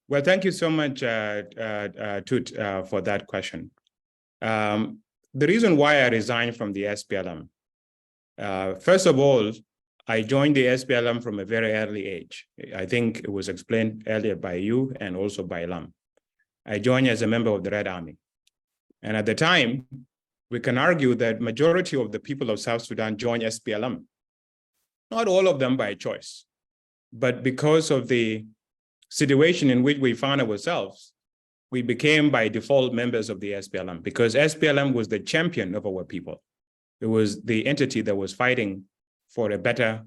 Well, thank you so much, Tut, for that question. The reason why I resigned from the SPLM, first of all, I joined the SPLM from a very early age. I think it was explained earlier by you and also by Lam. I joined as a member of the Red Army. And at the time, we can argue that majority of the people of South Sudan joined SPLM. Not all of them by choice, but because of the situation in which we found ourselves, we became by default members of the SPLM because SPLM was the champion of our people. It was the entity that was fighting for a better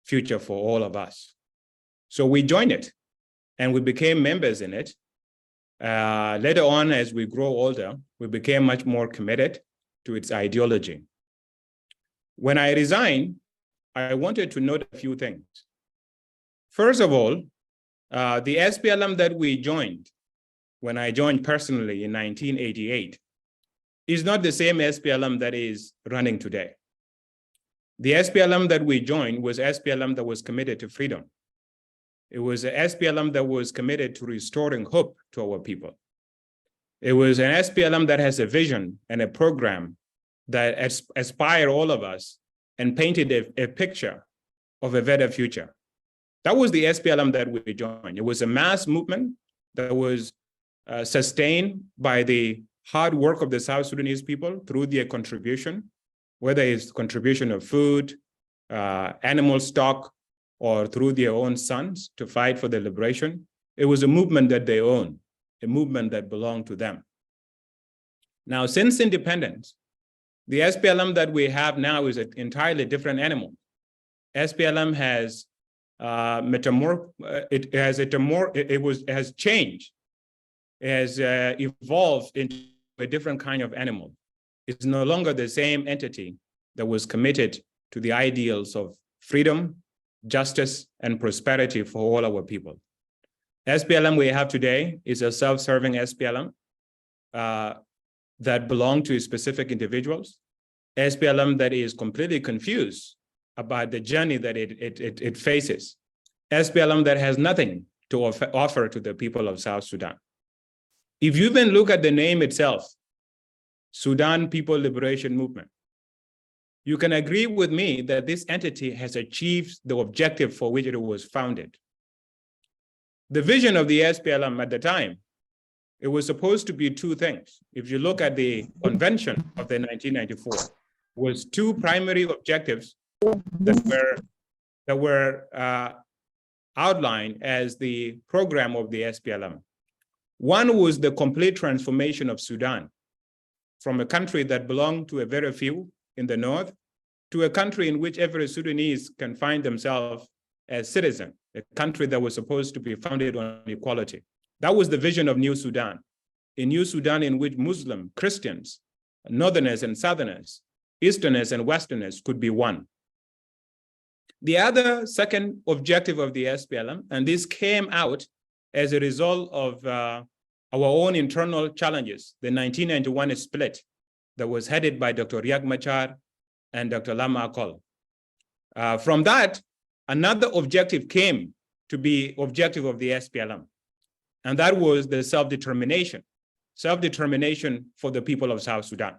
future for all of us. So we joined it and we became members in it. Later on, as we grow older, we became much more committed to its ideology. When I resigned, I wanted to note a few things. First of all, the SPLM that we joined, when I joined personally in 1988, is not the same SPLM that is running today. The SPLM that we joined was SPLM that was committed to freedom. It was an SPLM that was committed to restoring hope to our people. It was an SPLM that has a vision and a program that aspire all of us and painted a picture of a better future. That was the SPLM that we joined. It was a mass movement that was sustained by the hard work of the South Sudanese people through their contribution, whether it's contribution of food, animal stock, or through their own sons to fight for the liberation. It was a movement that they owned, a movement that belonged to them. Now, since independence, the SPLM that we have now is an entirely different animal. SPLM has has changed, has evolved into a different kind of animal. It's no longer the same entity that was committed to the ideals of freedom, justice, and prosperity for all our people. SPLM we have today is a self-serving SPLM that belong to specific individuals. SPLM that is completely confused about the journey that it faces. SPLM that has nothing to offer to the people of South Sudan. If you even look at the name itself, Sudan People Liberation Movement, you can agree with me that this entity has achieved the objective for which it was founded. The vision of the SPLM at the time, it was supposed to be two things. If you look at the convention of the 1994, was two primary objectives that were outlined as the program of the SPLM. One was the complete transformation of Sudan from a country that belonged to a very few in the north to a country in which every Sudanese can find themselves as citizen, a country that was supposed to be founded on equality. That was the vision of New Sudan, a New Sudan in which Muslim, Christians, Northerners and Southerners, Easterners and Westerners could be one. The other second objective of the SPLM, and this came out as a result of our own internal challenges, the 1991 split that was headed by Dr. Riek Machar and Dr. Lama Akol. From that, another objective came to be objective of the SPLM, and that was the self-determination for the people of South Sudan.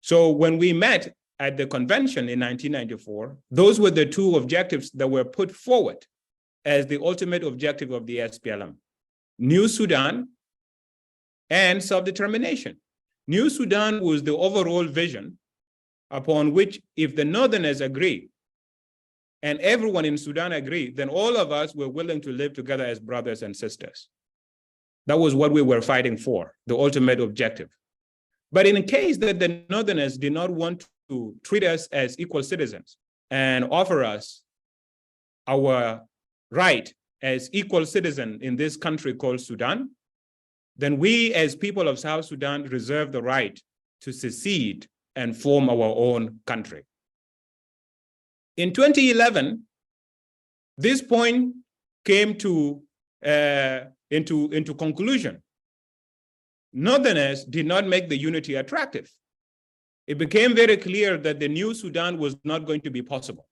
So when we met at the convention in 1994, those were the two objectives that were put forward as the ultimate objective of the SPLM. New Sudan and self-determination. New Sudan was the overall vision upon which, if the Northerners agree and everyone in Sudan agree, then all of us were willing to live together as brothers and sisters. That was what we were fighting for, the ultimate objective. But in case that the Northerners did not want to treat us as equal citizens and offer us our right as equal citizens in this country called Sudan, then we as people of South Sudan reserve the right to secede and form our own country. In 2011, this point came into conclusion. Northerners did not make the unity attractive. It became very clear that the new Sudan was not going to be possible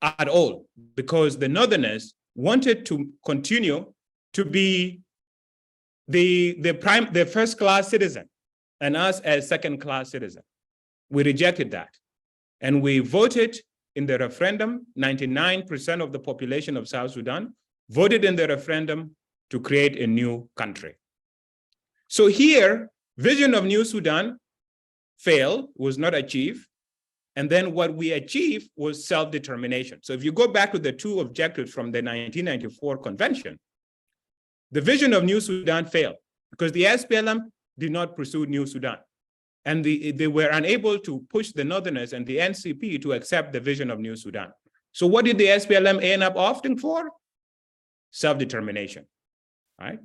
at all, because the Northerners wanted to continue to be the first-class citizen and us as second-class citizen. We rejected that. And we voted in the referendum. 99% of the population of South Sudan voted in the referendum to create a new country. So here, vision of New Sudan failed, was not achieved. And then what we achieved was self-determination. So if you go back to the two objectives from the 1994 convention, the vision of New Sudan failed because the SPLM did not pursue New Sudan. And they were unable to push the Northerners and the NCP to accept the vision of New Sudan. So what did the SPLM end up opting for? Self-determination, right?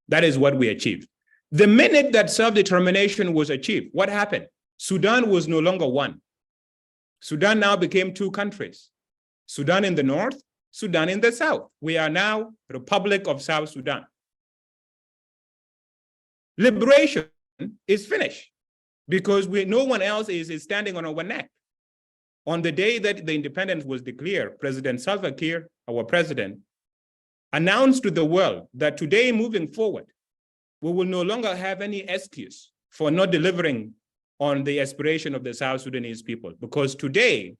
That is what we achieved. The minute that self-determination was achieved, what happened? Sudan was no longer one. Sudan now became two countries. Sudan in the north, Sudan in the south. We are now Republic of South Sudan. Liberation is finished because no one else is standing on our neck. On the day that the independence was declared, President Salva Kiir, our president, announced to the world that today, moving forward, we will no longer have any excuse for not delivering on the aspiration of the South Sudanese people. Because today,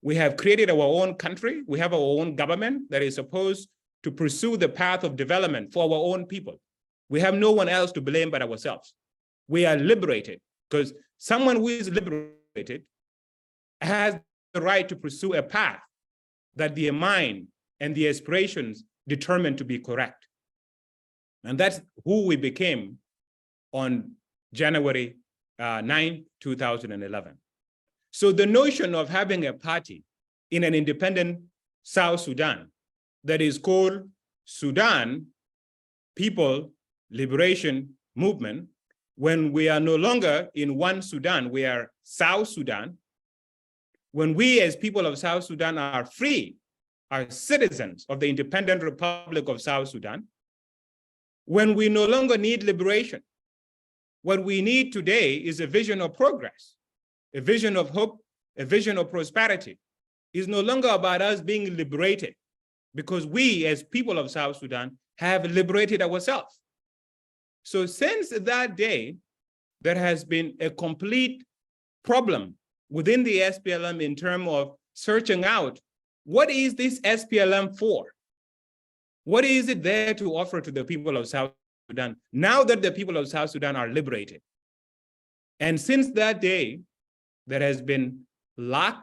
we have created our own country. We have our own government that is supposed to pursue the path of development for our own people. We have no one else to blame but ourselves. We are liberated because someone who is liberated has the right to pursue a path that their mind and the aspirations determined to be correct. And that's who we became on January 9, 2011. So the notion of having a party in an independent South Sudan that is called Sudan People Liberation Movement, when we are no longer in one Sudan, we are South Sudan. When we as people of South Sudan are free, are citizens of the independent Republic of South Sudan, when we no longer need liberation, what we need today is a vision of progress, a vision of hope, a vision of prosperity. It's no longer about us being liberated because we as people of South Sudan have liberated ourselves. So since that day, there has been a complete problem within the SPLM in terms of searching out what is this SPLM for? What is it there to offer to the people of South Sudan now that the people of South Sudan are liberated? And since that day, there has been lack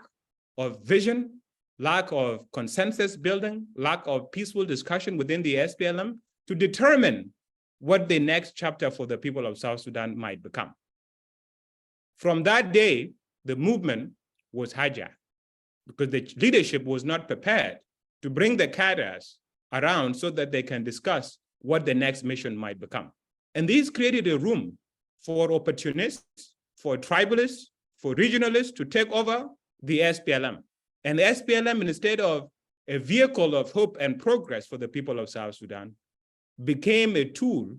of vision, lack of consensus building, lack of peaceful discussion within the SPLM to determine what the next chapter for the people of South Sudan might become. From that day, the movement was hijacked because the leadership was not prepared to bring the cadres around so that they can discuss what the next mission might become. And this created a room for opportunists, for tribalists, for regionalists to take over the SPLM. And the SPLM, instead of a vehicle of hope and progress for the people of South Sudan, became a tool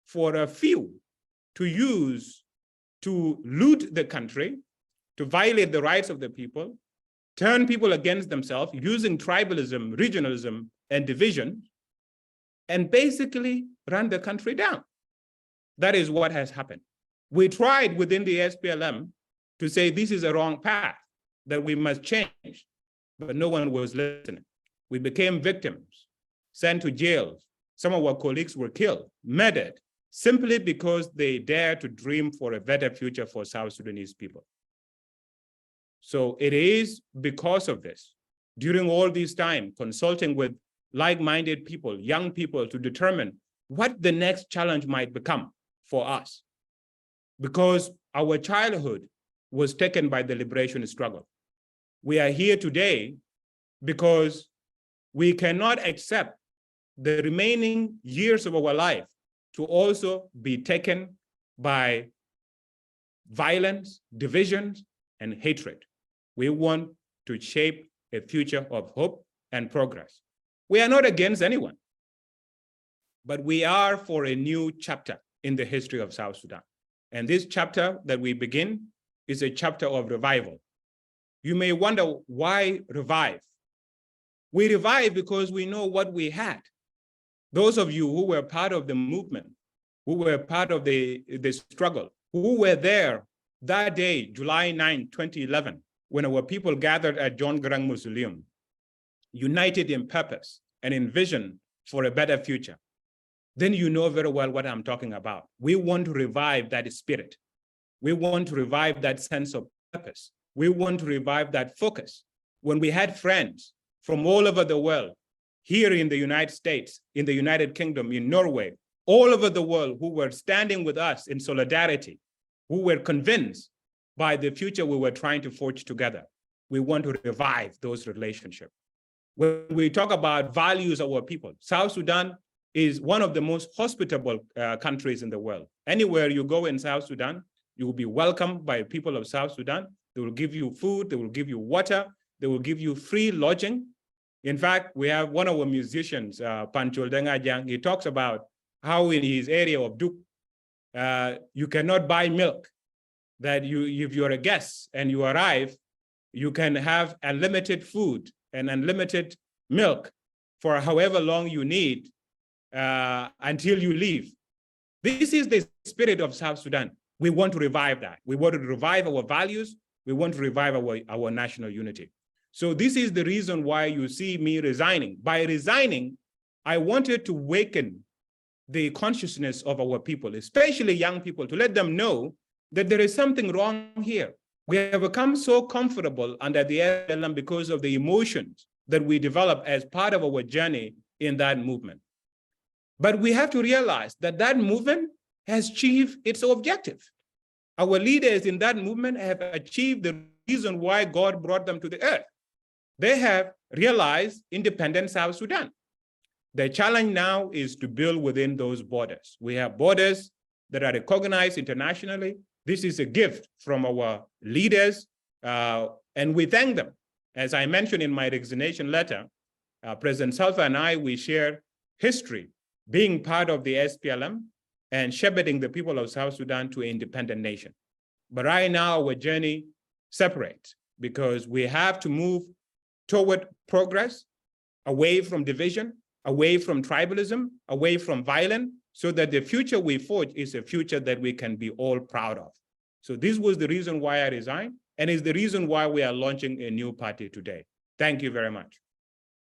for a few to use to loot the country, to violate the rights of the people, turn people against themselves using tribalism, regionalism, and division, and basically run the country down. That is what has happened. We tried within the SPLM to say this is a wrong path, that we must change, but no one was listening. We became victims, sent to jails. Some of our colleagues were killed, murdered, simply because they dared to dream for a better future for South Sudanese people. So it is because of this, during all this time, consulting with like-minded people, young people, to determine what the next challenge might become for us. Because our childhood was taken by the liberation struggle. We are here today because we cannot accept the remaining years of our life to also be taken by violence, divisions, and hatred. We want to shape a future of hope and progress. We are not against anyone, but we are for a new chapter in the history of South Sudan. And this chapter that we begin is a chapter of revival. You may wonder why revive? We revive because we know what we had. Those of you who were part of the movement who were part of the struggle, who were there that day, July 9, 2011, when our people gathered at John Garang Mausoleum, united in purpose and in vision for a better future, then you know very well what I'm talking about. We want to revive that spirit. We want to revive that sense of purpose. We want to revive that focus. When we had friends from all over the world, here in the United States, in the United Kingdom, in Norway, all over the world, who were standing with us in solidarity, who were convinced by the future we were trying to forge together. We want to revive those relationships. When we talk about values of our people, South Sudan is one of the most hospitable countries in the world. Anywhere you go in South Sudan, you will be welcomed by people of South Sudan. They will give you food, they will give you water, they will give you free lodging. In fact, we have one of our musicians, Panchol Dengajang, he talks about how in his area of Duk, you cannot buy milk, that if you're a guest and you arrive, you can have unlimited food and unlimited milk for however long you need until you leave. This is the spirit of South Sudan. We want to revive that. We want to revive our values. We want to revive our national unity. So this is the reason why you see me resigning. By resigning, I wanted to awaken the consciousness of our people, especially young people, to let them know that there is something wrong here. We have become so comfortable under the SPLM because of the emotions that we develop as part of our journey in that movement. But we have to realize that that movement has achieved its objective. Our leaders in that movement have achieved the reason why God brought them to the earth. They have realized independent South Sudan. The challenge now is to build within those borders. We have borders that are recognized internationally. This is a gift from our leaders, and we thank them. As I mentioned in my resignation letter, President Salva and I, we share history, being part of the SPLM and shepherding the people of South Sudan to an independent nation. But right now, our journey separates because we have to move toward progress, away from division, away from tribalism, away from violence, so that the future we forge is a future that we can be all proud of. So this was the reason why I resigned, and is the reason why we are launching a new party today. Thank you very much.